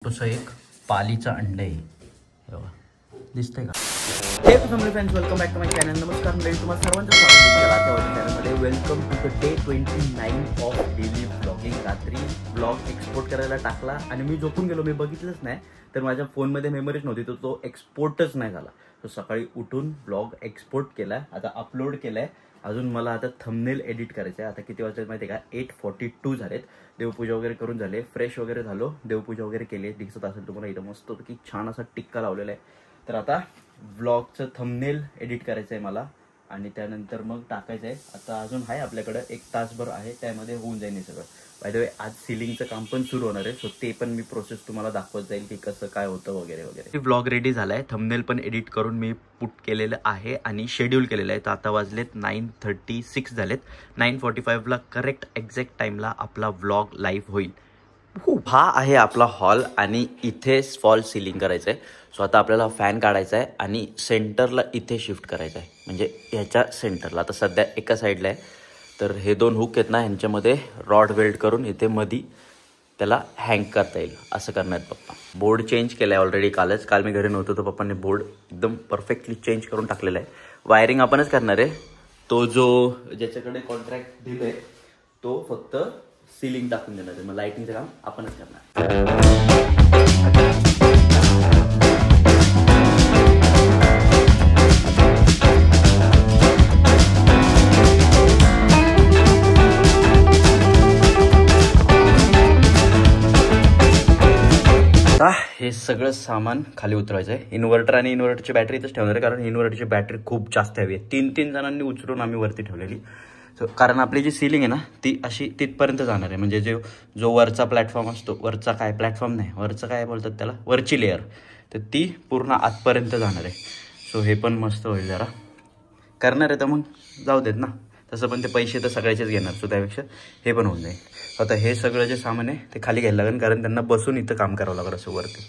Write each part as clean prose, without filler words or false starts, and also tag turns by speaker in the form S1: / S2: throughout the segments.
S1: तसं एक पालीचा अंड आहे हे बघा, दिसतंय का?
S2: हे family friends, welcome back to my channel. नमस्कार मंडळी, तुम्हाला सर्वांचं स्वागत आहे चॅनलमध्ये. Welcome to the day 29 of daily blogging. रात्री ब्लॉग एक्सपोर्ट करायला टाकला आणि मी झोपून गेलो, मी बघितलंच नाही. तर माझ्या फोनमध्ये मेमरीच नव्हती, तर तो एक्सपोर्टच नाही झाला. तर सकाळी उठून ब्लॉग एक्सपोर्ट केलाय, आता अपलोड केलाय. अजून मला आता थंबनेल एडिट करायचं आहे. आता किती वाजता माहिती आहे का? 8:42 झालेत. देवपूजा वगैरे करून झाले, फ्रेश वगैरे झालो, देवपूजा वगैरे केली. दिसत असेल तुम्हाला इथं मस्त की छान असा टिक्का लावलेला आहे. तर आता व्लॉगचं थंबनेल एडिट करायचं आहे मला आणि त्यानंतर मग टाकायचं आहे. आता अजून आहे आपल्याकडं 1 तासभर आहे, त्यामध्ये होऊन जाईल हे सगळं. बाय द वे आज सिलिंगचं काम पण सुरू होणार आहे, सो ते पण मी प्रोसेस तुम्हाला दाखवत जाईल की कसं काय होतं वगैरे वगैरे. व्लॉग रेडी झालाय, थंबनेल पण एडिट करून मी पुट केलेलं आहे आणि शेड्यूल केलेलं आहे. तर आता वाजलेत 9:36 झालेत. 9:45ला करेक्ट एक्झॅक्ट टाइमला आपला व्लॉग लाईव्ह होईल. हा आहे आपला हॉल आणि इथे फॉल सिलिंग करायचं आहे. सो आता आपल्याला फॅन काढायचा आहे आणि सेंटरला इथे शिफ्ट करायचं आहे, म्हणजे ह्याच्या सेंटरला. आता सध्या एका साईडला आहे, तर हे 2 हुक आहेत ना, ह्यांच्यामध्ये रॉड वेल्ड करून इथे मधी त्याला हँग करता येईल असं करणार आहेत पप्पा. बोर्ड चेंज केला आहे ऑलरेडी कालच. काल मी घरी नव्हतो तर पप्पांनी बोर्ड एकदम परफेक्टली चेंज करून टाकलेला आहे. वायरिंग आपणच करणार आहे. तो जो ज्याच्याकडे कॉन्ट्रॅक्ट दिलं आहे तो फक्त सिलिंग टाकून देणार आहे, मग लाईटिंगचं काम आपणच करणार. हे सगळं सामान खाली उतरवायचं आहे. इन्व्हर्टर आणि इन्व्हर्टरची बॅटरी इथंच ठेवणार आहे, कारण इन्व्हर्टरची बॅटरी खूप जास्त हवी आहे. 3 जणांनी उचलून आम्ही वरती ठेवलेली. कारण आपली जी सीलिंग आहे ना ती अशी तिथपर्यंत जाणार आहे, म्हणजे जो वरचा प्लॅटफॉर्म असतो, वरचा काय प्लॅटफॉर्म नाही, वरचं काय बोलतात त्याला, वरची लेअर, तर ती पूर्ण आतपर्यंत जाणार आहे. सो हे पण मस्त होईल. जरा करणार आहे तर मग जाऊ देत ना, तसं पण ते पैसे तर सगळ्याचेच घेणार. सो त्यापेक्षा हे पण होऊन जाईल. आता हे सगळं जे सामान आहे ते खाली घ्यायला लागेल, कारण त्यांना बसून इथं काम करावं लागेल असं वरती.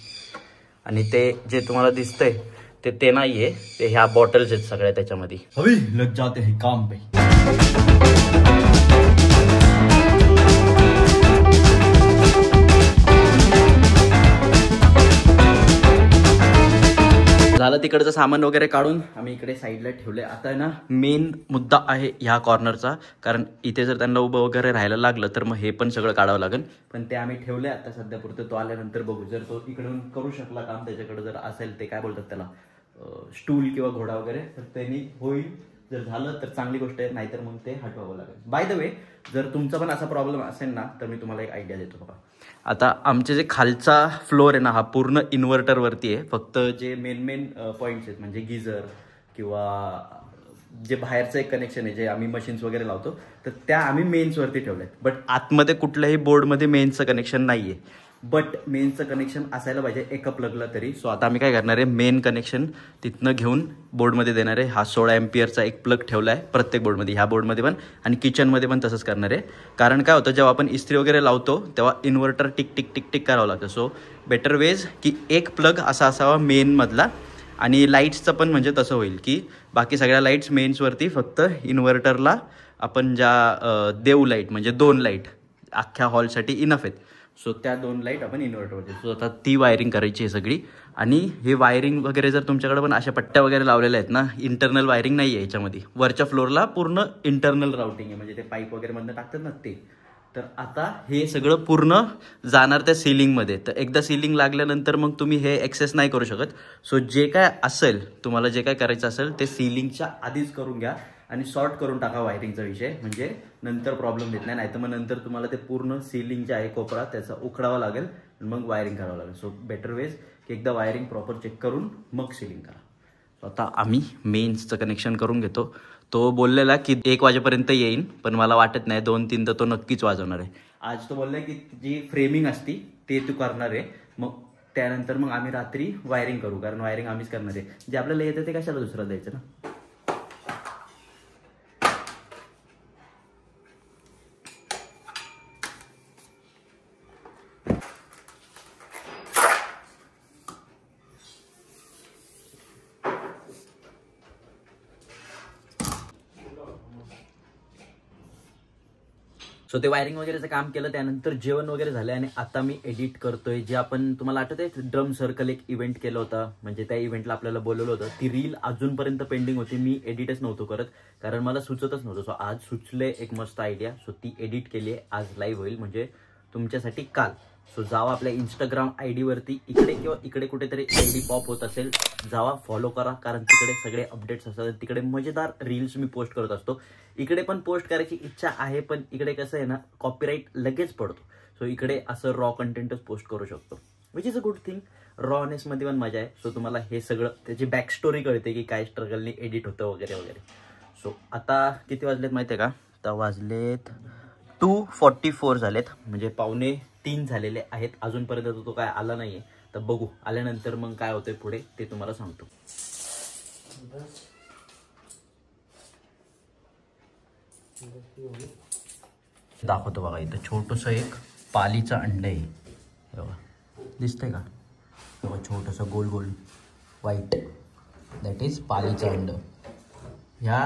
S2: आणि ते जे तुम्हाला दिसतंय ते नाही आहे, ते ह्या बॉटल्स आहेत सगळ्या त्याच्यामध्ये. अभी लग जाते हैं काम पे.
S1: झालं तिकडचं सामान वगैरे काढून आम्ही इकडे साईडला ठेवले. आता ना मेन मुद्दा आहे ह्या कॉर्नरचा, कारण इथे जर त्यांना उभं वगैरे राहायला लागलं तर मग हे पण सगळं काढावं लागेल. पण ते आम्ही ठेवले आता सध्यापुरतं. तो आल्यानंतर बघू, जर तो इकडून करू शकला काम, त्याच्याकडे जर असेल ते काय बोलतात त्याला, स्टूल किंवा घोडा वगैरे, तर त्यांनी होईल. जर झालं तर चांगली गोष्ट आहे, नाहीतर मग ते हटवावं लागेल. बाय द वे, जर तुमचा पण असा प्रॉब्लेम असेल ना तर मी तुम्हाला एक आयडिया देतो बघा. आता आमचे जे खालचा फ्लोर आहे ना हा पूर्ण इन्व्हर्टरवरती आहे. फक्त जे मेन पॉईंट्स आहेत, म्हणजे गिझर किंवा जे बाहेरचं एक कनेक्शन आहे जे आम्ही मशीन्स वगैरे लावतो, तर त्या आम्ही मेन्सवरती ठेवल्या आहेत. बट आतमध्ये कुठल्याही बोर्डमध्ये मेन्सचं कनेक्शन नाही आहे. बट मेनचं कनेक्शन असायला पाहिजे एका प्लगला तरी. सो आता आम्ही काय करणार आहे, मेन कनेक्शन तिथनं घेऊन बोर्डमध्ये देणार आहे. हा 16 एम्पियरचा एक प्लग ठेवला आहे प्रत्येक बोर्डमध्ये, ह्या बोर्डमध्ये पण आणि किचनमध्ये पण तसंच करणार आहे. कारण काय होतं, जेव्हा आपण इस्त्री वगैरे लावतो तेव्हा inverter tick tick tick tick करावं लागतं. सो बेटर वेज की एक प्लग असा असावा मेनमधला. आणि लाईट्सचं पण म्हणजे तसं होईल की बाकी सगळ्या लाईट्स मेन्सवरती, फक्त इन्व्हर्टरला आपण ज्या देऊ लाईट, म्हणजे 2 लाईट अख्ख्या हॉलसाठी इनफ आहेत. सो त्या 2 लाईट आपण इन्व्हर्टरवरती. सो आता ती वायरिंग करायची आहे सगळी. आणि हे वायरिंग वगैरे जर तुमच्याकडे पण अशा पट्ट्या वगैरे लावलेल्या आहेत ना, इंटरनल वायरिंग नाही आहे याच्यामध्ये. वरच्या फ्लोअरला पूर्ण इंटरनल राउटिंग आहे, म्हणजे ते पाईप वगैरे मधनं टाकतात ना ते. तर आता हे सगळं पूर्ण जाणार त्या सिलिंगमध्ये. तर एकदा सिलिंग लागल्यानंतर मग तुम्ही हे ॲक्सेस नाही करू शकत. सो जे काय असेल, तुम्हाला जे काय करायचं असेल ते सिलिंगच्या आधीच करून घ्या आणि सॉर्ट करून टाका वायरिंगचा विषय, म्हणजे नंतर प्रॉब्लेम येत नाही. नाहीतर मग नंतर तुम्हाला ते पूर्ण सिलिंगच्या आहे कोपरा त्याचा उखडावा लागेल आणि मग वायरिंग करावं लागेल. सो बेटर वेज की एकदा वायरिंग प्रॉपर चेक करून मग सिलिंग करा. सो आता आम्ही मेन्सचं कनेक्शन करून घेतो. तो बोललेला की 1 वाजेपर्यंत येईन, पण मला वाटत नाही 2-3 तर तो नक्कीच वाजवणार आहे. आज तो बोलला की जी फ्रेमिंग असती ते तू करणार आहे, मग त्यानंतर मग आम्ही रात्री वायरिंग करू, कारण वायरिंग आम्हीच करणार आहे. जे आपल्याला येतं ते कशाला दुसरं द्यायचं ना.
S2: सो ते वायरिंग वगैरेचं काम केलं, त्यानंतर जेवण वगैरे झालं आणि आता मी एडिट करतोय. जे आपण तुम्हाला आठवत आहे ड्रम सर्कल एक इव्हेंट केलं होतं, म्हणजे त्या इव्हेंटला आपल्याला बोलवलं होतं. ती रील अजूनपर्यंत पेंडिंग होती, मी एडिटच नव्हतो करत कारण मला सुचतच नव्हतं. सो आज सुचले एक मस्त आयडिया, सो ती एडिट केली आहे. आज लाईव्ह होईल म्हणजे तुमच्यासाठी काल. सो जावा आपल्या इंस्टाग्राम ID वरती, इकडे किंवा इकडे कुठेतरी ID पॉप होत असेल, जावा फॉलो करा कारण तिकडे सगळे अपडेट्स असतात. तिकडे मजेदार रील्स मी पोस्ट करत असतो. इकडे पण पोस्ट करायची इच्छा आहे, पण इकडे कसं आहे ना, कॉपीराईट लगेच पडतो. सो इकडे असं रॉ कंटेंटच पोस्ट करू शकतो, which is a good thing. रॉनेसमध्ये पण मजा आहे. सो तुम्हाला हे सगळं त्याची बॅक स्टोरी कळते की काय स्ट्रगलनी एडिट होतं वगैरे वगैरे. सो आता किती वाजलेत माहिती आहे का? आता वाजलेत 2:44 झालेत, म्हणजे 2:45 झालेले आहेत. अजूनपर्यंत तो काय आला नाहीये, तर बघू आल्यानंतर मग काय होतंय पुढे ते तुम्हाला सांगतो. दाखवतो बघा, इथं छोटंसं एक पालीचं अंड आहे. बघा दिसतंय का? बघा छोटंसं गोल गोल व्हाईट, दॅट इज पालीचं अंड. ह्या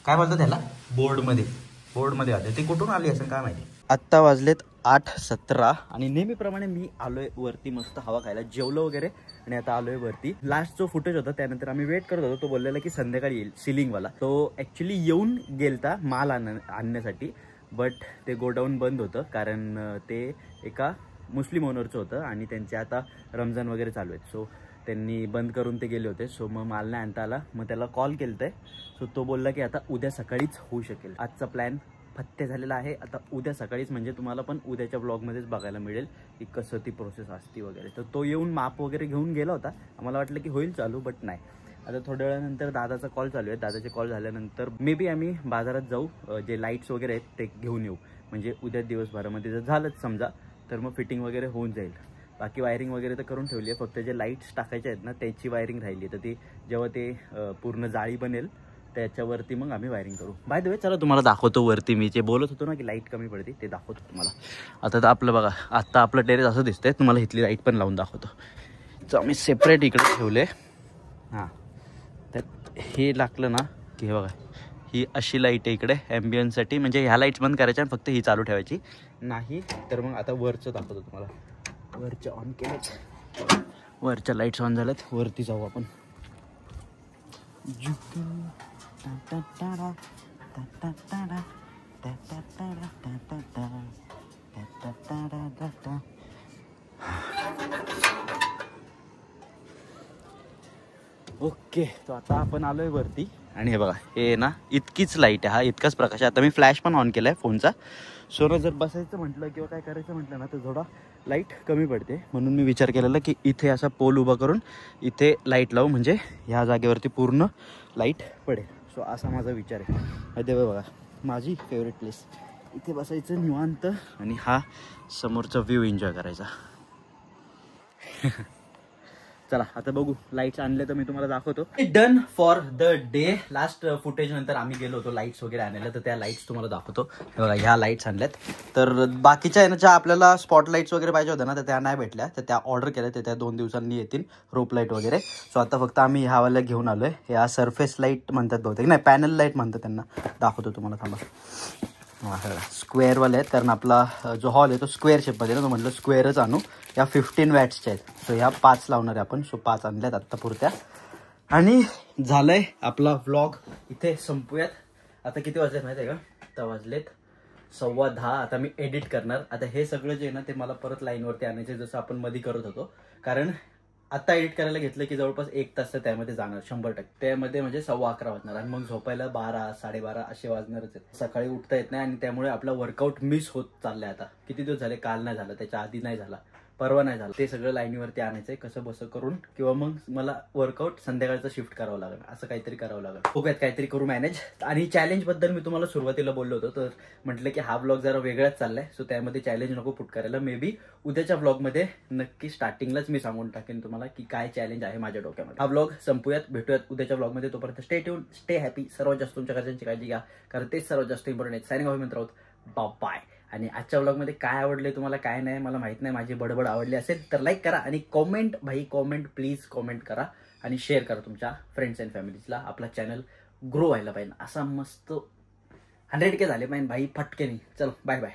S2: काय बोलतात त्याला, बोर्डमध्ये आले. ती कुठून आली असेल काय माहिती. आत्ता वाजलेत 8:17 आणि नेहमीप्रमाणे मी आलोय वरती मस्त हवा खायला. जेवलो वगैरे आणि आता आलोय वरती. लास्ट जो फुटेज होता त्यानंतर आम्ही वेट करत होतो. तो बोललेला की संध्याकाळी येईल सिलिंगवाला. तो ॲक्च्युली येऊन गेलता माल आणण्यासाठी, बट ते गोडाऊन बंद होतं कारण ते एका मुस्लिम ओनरचं होतं आणि त्यांचे आता रमजान वगैरे चालू आहेत. सो त्यांनी बंद करून ते गेले होते. सो मग माल नाही आणता आला. मग त्याला कॉल केलता. सो तो बोलला की आता उद्या सकाळीच होऊ शकेल. आजचा प्लॅन फत्ते झालेला आहे. आता उद्या सकाळीच म्हणजे तुम्हाला पण उद्याच्या ब्लॉगमध्येच बघायला मिळेल की कसं ती प्रोसेस असती वगैरे. तर तो येऊन माप वगैरे घेऊन गेला होता. आम्हाला वाटलं की होईल चालू, बट नाही. आता थोड्या वेळानंतर दादाचा कॉल चालू आहे. दादाचे कॉल झाल्यानंतर मे बी आम्ही बाजारात जाऊ, जे लाईट्स वगैरे आहेत ते घेऊन येऊ. म्हणजे उद्या दिवसभरामध्ये जर झालंच समजा तर मग फिटिंग वगैरे होऊन जाईल. बाकी वायरिंग वगैरे तर करून ठेवली आहे. फक्त जे लाईट्स टाकायचे आहेत ना त्याची वायरिंग राहिली. तर ती जेव्हा ते पूर्ण जाळी बनेल त्याच्यावरती मग आम्ही वायरिंग करू. बाय द वे चला तुम्हाला दाखवतो वरती. मी जे बोलत होतो ना की लाईट कमी पडते ते दाखवतो तुम्हाला. आता तर आपलं बघा, आत्ता आपलं टेरेस असं दिसतंय. तुम्हाला इथली लाईट पण लावून दाखवतो. तर आम्ही सेपरेट इकडे ठेवले. हां, तर हे लागलं ना की हे बघा, ही अशी लाईट आहे इकडे ॲम्बियन्ससाठी. म्हणजे ह्या लाईट्स बंद करायच्या आणि फक्त ही चालू ठेवायची. नाही तर मग आता वरचं दाखवतो तुम्हाला. वरच्या ऑन केलेत, वरच्या लाईट्स ऑन झाल्यात. वरती जाऊ आपण. ओके, तो आता आपण आलोय वरती आणि हे बघा, हे ना इतकीच लाईट आहे. हा इतकाच प्रकाश आहे. आता मी फ्लॅश पण ऑन केलाय फोनचा. सो जर बसायचं म्हटलं किंवा काय करायचं म्हटलं ना तर थोडा लाईट कमी पडते. म्हणून मी विचार केलेला की इथे असा पोल उभा करून इथे लाईट लावू, म्हणजे ह्या जागेवरती पूर्ण लाईट पडेल. सो असा माझा विचार आहे. अरे बघा, माझी फेवरेट प्लेस. इथे बसायचं निवांत आणि हा समोरचा व्ह्यू एन्जॉय करायचा. चला आता बघू, लाईट्स आणले तर मी तुम्हाला दाखवतो. Done for the day. Last footage नंतर आम्ही गेलो होतो लाईट्स वगैरे आणायला, तर त्या लाईट्स तुम्हाला दाखवतो. हे बघा, ह्या लाईट्स आणल्यात. तर बाकीच्या आहे ना, ज्या आपल्याला स्पॉट लाईट्स वगैरे पाहिजे होत्या ना, तर त्या नाही भेटल्या. तर त्या ऑर्डर केल्या, तर त्या 2 दिवसांनी येतील, रोप लाईट वगैरे. सो आता फक्त आम्ही ह्यावाल्या घेऊन आलोय. ह्या सरफेस लाईट म्हणतात बहुतेक, नाही पॅनल लाईट म्हणतात त्यांना. दाखवतो तुम्हाला, थांबा. स्क्वेअरवाले आहेत कारण आपला जो हॉल आहे तो स्क्वेअर शेपमध्ये ना, तो म्हटलं स्क्वेअरच आणू. या 15 वॅट्सच्या आहेत. सो ह्या 5 लावणार आहे आपण. सो 5 आणल्यात आत्ता पुरत्या. आणि झालंय आपला व्लॉग इथे संपूयात. आता किती वाजलेत माहिती आहे का? आता वाजलेत 10:15. आता मी एडिट करणार. आता हे सगळं जे आहे ना ते मला परत लाईनवरती आणायचे, जसं आपण मध्ये करत होतो. कारण आता एडिट करायला घेतलं की जवळपास 1 तास तर त्यामध्ये जाणार 100%. त्यामध्ये म्हणजे 11:15 वाजणार आणि मग झोपायला 12, 12:30 असे वाजणारच आहेत. सकाळी उठता येत नाही आणि त्यामुळे आपला वर्कआउट मिस होत चाललाय. आता किती दिवस झाले, काल नाही झाला, त्याच्या आधी नाही झाला, परवा नाही झालं. ते सगळं लाईनीवरती आणायचंय कसं बसं करून, किंवा मग मला वर्कआउट संध्याकाळचं शिफ्ट करावं लागेल. असं काहीतरी करावं लागेल. बघूयात काहीतरी करू मॅनेज. आणि चॅलेंज बद्दल मी तुम्हाला सुरुवातीला बोललो होतो, तर म्हटलं की हा ब्लॉग जरा वेगळाच चाललाय. सो त्यामध्ये चॅलेंज नको पुट करायला. मे बी उद्याच्या ब्लॉगमध्ये नक्की स्टार्टिंगलाच मी सांगून टाकेन तुम्हाला की काय चॅलेंज आहे माझ्या डोक्यामध्ये. हा ब्लॉग संपूयात, भेटूयात उद्याच्या ब्लॉगमध्ये. तोपर्यंत स्टे ट्यून, स्टे हॅपी. सर्वात जास्त तुमच्या घरच्यांची काळजी घ्या, कारण तेच सर्वात जास्त इम्पॉर्टंट आहे. सायनिंग ऑफ मित्र आहोत. बाय. आणि आजच्या व्लॉगमध्ये काय आवडले तुम्हाला, काय नाही मला माहित नाही. माझी बडबड आवडली असेल तर लाईक करा आणि कॉमेंट, भाई कॉमेंट प्लीज कॉमेंट करा आणि शेअर करा तुमच्या फ्रेंड्स अँड फॅमिलीजला. आपला चॅनल ग्रो व्हायला पाहिजे. असा मस्त 100K झाले पाहिजे भाई फटके नाही. चलो बाय बाय.